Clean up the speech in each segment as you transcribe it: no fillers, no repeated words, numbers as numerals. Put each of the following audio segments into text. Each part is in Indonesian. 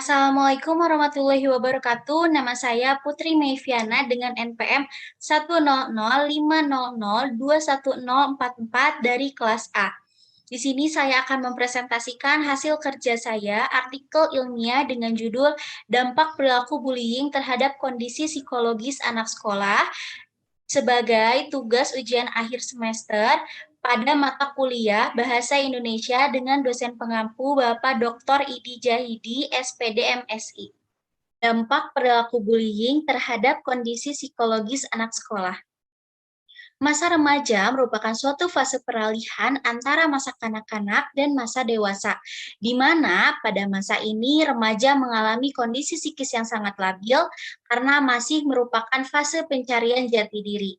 Assalamualaikum warahmatullahi wabarakatuh. Nama saya Putri Meiviana dengan NPM 10050021044 dari kelas A. Di sini saya akan mempresentasikan hasil kerja saya, artikel ilmiah dengan judul Dampak Perilaku Bullying Terhadap Kondisi Psikologis Anak Sekolah sebagai tugas ujian akhir semester pada mata kuliah Bahasa Indonesia dengan dosen pengampu Bapak Dr. Idi Jahidi, SPD MSI. Dampak perilaku bullying terhadap kondisi psikologis anak sekolah. Masa remaja merupakan suatu fase peralihan antara masa kanak-kanak dan masa dewasa, di mana pada masa ini remaja mengalami kondisi psikis yang sangat labil karena masih merupakan fase pencarian jati diri.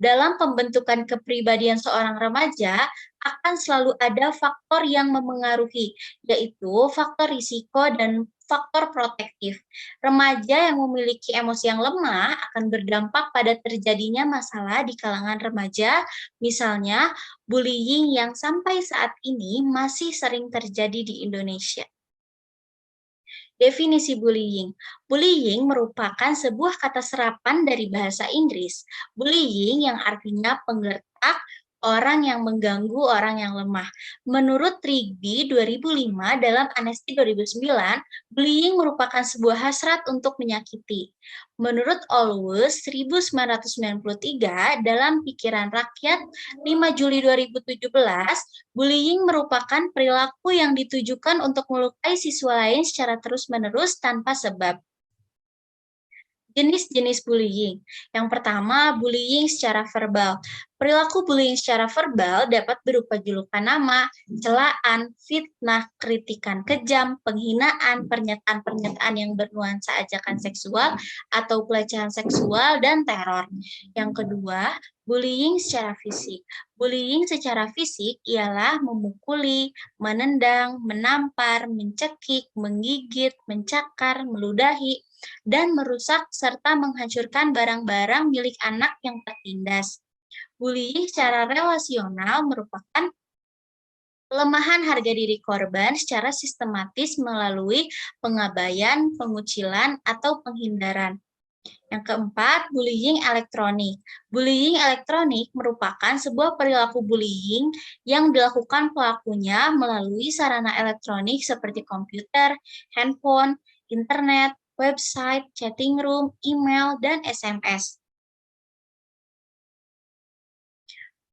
Dalam pembentukan kepribadian seorang remaja, akan selalu ada faktor yang memengaruhi, yaitu faktor risiko dan faktor protektif. Remaja yang memiliki emosi yang lemah akan berdampak pada terjadinya masalah di kalangan remaja, misalnya bullying yang sampai saat ini masih sering terjadi di Indonesia. Definisi bullying. Bullying merupakan sebuah kata serapan dari bahasa Inggris. Bullying yang artinya penggertak, orang yang mengganggu orang yang lemah. Menurut Rigby 2005 dalam Amnesty 2009, bullying merupakan sebuah hasrat untuk menyakiti. Menurut Alwes 1993 dalam Pikiran Rakyat 5 Juli 2017, bullying merupakan perilaku yang ditujukan untuk melukai siswa lain secara terus-menerus tanpa sebab. Jenis-jenis bullying. Yang pertama, bullying secara verbal. Perilaku bullying secara verbal dapat berupa julukan nama, celaan, fitnah, kritikan kejam, penghinaan, pernyataan-pernyataan yang bernuansa ajakan seksual atau pelecehan seksual, dan teror. Yang kedua, bullying secara fisik. Bullying secara fisik ialah memukuli, menendang, menampar, mencekik, menggigit, mencakar, meludahi, dan merusak serta menghancurkan barang-barang milik anak yang tertindas. Bullying secara relasional merupakan pelemahan harga diri korban secara sistematis melalui pengabaian, pengucilan, atau penghindaran. Yang keempat, bullying elektronik. Bullying elektronik merupakan sebuah perilaku bullying yang dilakukan pelakunya melalui sarana elektronik seperti komputer, handphone, internet, website, chatting room, email, dan SMS.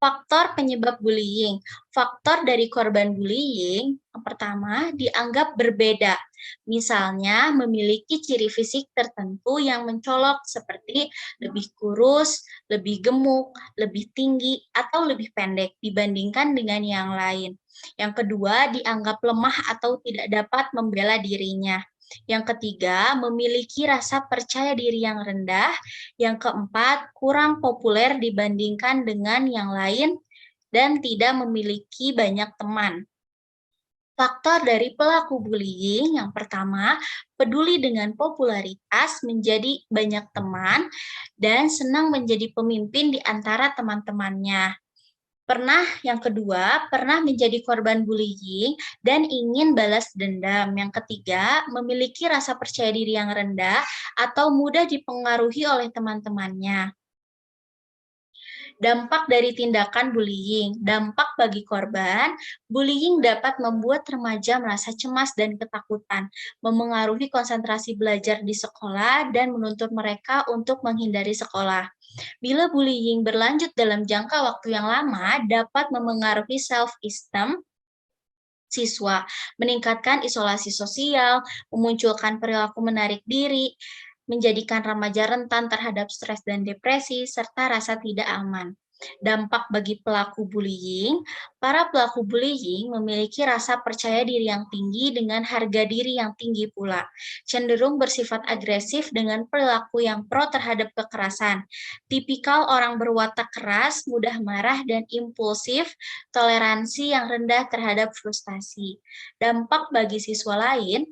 Faktor penyebab bullying. Faktor dari korban bullying, yang pertama, dianggap berbeda. Misalnya, memiliki ciri fisik tertentu yang mencolok seperti lebih kurus, lebih gemuk, lebih tinggi, atau lebih pendek dibandingkan dengan yang lain. Yang kedua, dianggap lemah atau tidak dapat membela dirinya. Yang ketiga, memiliki rasa percaya diri yang rendah. Yang keempat, kurang populer dibandingkan dengan yang lain dan tidak memiliki banyak teman. Faktor dari pelaku bullying yang pertama, peduli dengan popularitas, menjadi banyak teman, dan senang menjadi pemimpin di antara teman-temannya. Yang kedua, pernah menjadi korban bullying dan ingin balas dendam. Yang ketiga, memiliki rasa percaya diri yang rendah atau mudah dipengaruhi oleh teman-temannya. Dampak dari tindakan bullying. Dampak bagi korban, bullying dapat membuat remaja merasa cemas dan ketakutan, memengaruhi konsentrasi belajar di sekolah, dan menuntut mereka untuk menghindari sekolah. Bila bullying berlanjut dalam jangka waktu yang lama, dapat memengaruhi self-esteem siswa, meningkatkan isolasi sosial, memunculkan perilaku menarik diri, menjadikan remaja rentan terhadap stres dan depresi, serta rasa tidak aman. Dampak bagi pelaku bullying, para pelaku bullying memiliki rasa percaya diri yang tinggi dengan harga diri yang tinggi pula, cenderung bersifat agresif dengan perilaku yang pro terhadap kekerasan, tipikal orang berwatak keras, mudah marah dan impulsif, toleransi yang rendah terhadap frustasi. Dampak bagi siswa lain,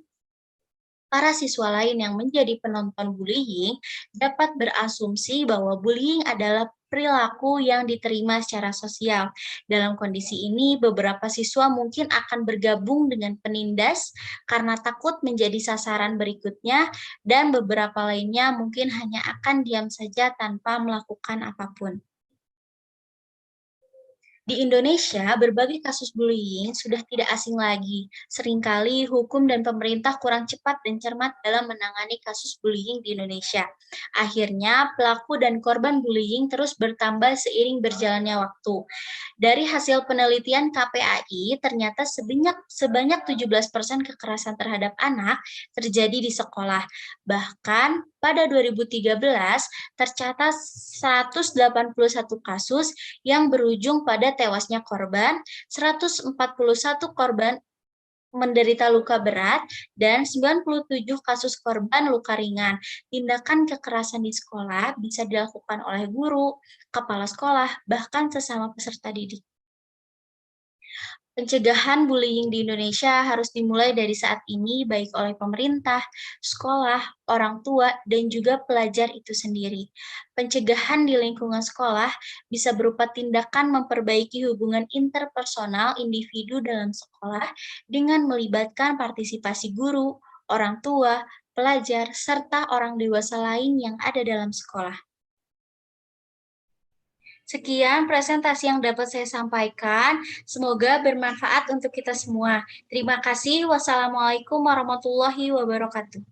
Para siswa lain yang menjadi penonton bullying dapat berasumsi bahwa bullying adalah perilaku yang diterima secara sosial. Dalam kondisi ini, beberapa siswa mungkin akan bergabung dengan penindas karena takut menjadi sasaran berikutnya, dan beberapa lainnya mungkin hanya akan diam saja tanpa melakukan apapun. Di Indonesia, berbagai kasus bullying sudah tidak asing lagi. Seringkali hukum dan pemerintah kurang cepat dan cermat dalam menangani kasus bullying di Indonesia. Akhirnya, pelaku dan korban bullying terus bertambah seiring berjalannya waktu. Dari hasil penelitian KPAI, ternyata sebanyak 17% kekerasan terhadap anak terjadi di sekolah. Bahkan pada 2013 tercatat 181 kasus yang berujung pada tewasnya korban, 141 korban menderita luka berat, dan 97 kasus korban luka ringan. Tindakan kekerasan di sekolah bisa dilakukan oleh guru, kepala sekolah, bahkan sesama peserta didik. Pencegahan bullying di Indonesia harus dimulai dari saat ini, baik oleh pemerintah, sekolah, orang tua, dan juga pelajar itu sendiri. Pencegahan di lingkungan sekolah bisa berupa tindakan memperbaiki hubungan interpersonal individu dalam sekolah dengan melibatkan partisipasi guru, orang tua, pelajar, serta orang dewasa lain yang ada dalam sekolah. Sekian presentasi yang dapat saya sampaikan. Semoga bermanfaat untuk kita semua. Terima kasih. Wassalamualaikum warahmatullahi wabarakatuh.